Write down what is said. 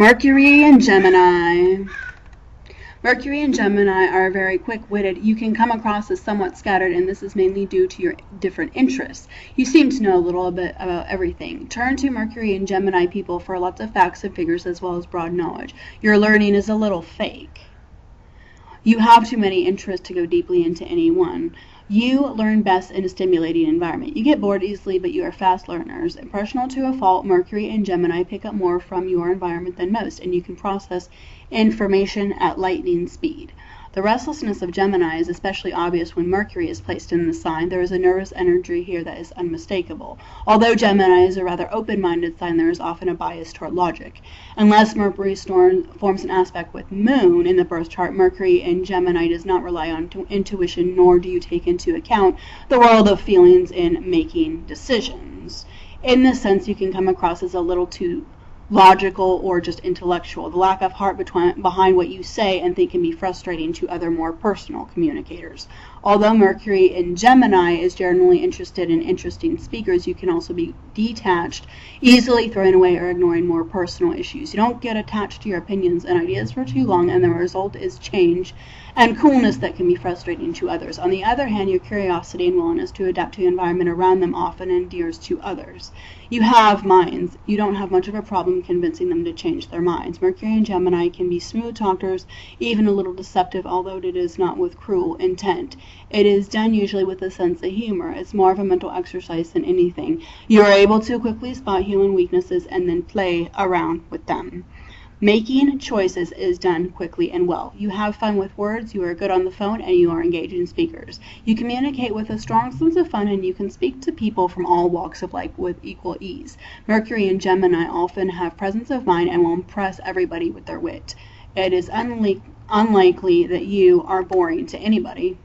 Mercury and Gemini. Mercury and Gemini are very quick-witted. You can come across as somewhat scattered, and this is mainly due to your different interests. You seem to know a little bit about everything. Turn to Mercury and Gemini people for lots of facts and figures as well as broad knowledge. Your learning is a little fake. You have too many interests to go deeply into any one. You learn best in a stimulating environment. You get bored easily, but you are fast learners. Impressionable to a fault, Mercury and Gemini pick up more from your environment than most, and you can process information at lightning speed. The restlessness of Gemini is especially obvious when Mercury is placed in the sign. There is a nervous energy here that is unmistakable. Although Gemini is a rather open-minded sign, there is often a bias toward logic. Unless Mercury forms an aspect with Moon in the birth chart, Mercury in Gemini does not rely on intuition, nor do you take into account the world of feelings in making decisions. In this sense, you can come across as a little too logical or just intellectual. The lack of heart behind what you say and think can be frustrating to other more personal communicators. Although Mercury in Gemini is generally interested in interesting speakers, you can also be detached, easily throwing away or ignoring more personal issues. You don't get attached to your opinions and ideas for too long, and the result is change and coolness that can be frustrating to others. On the other hand, your curiosity and willingness to adapt to the environment around them often endears to others. You have minds. You don't have much of a problem convincing them to change their minds. Mercury and Gemini can be smooth talkers, even a little deceptive, although it is not with cruel intent. It is done usually with a sense of humor. It's more of a mental exercise than anything. You are able to quickly spot human weaknesses and then play around with them. Making choices is done quickly and well. You have fun with words, you are good on the phone, and you are engaging speakers. You communicate with a strong sense of fun, and you can speak to people from all walks of life with equal ease. Mercury and Gemini often have presence of mind and will impress everybody with their wit. It is unlikely that you are boring to anybody.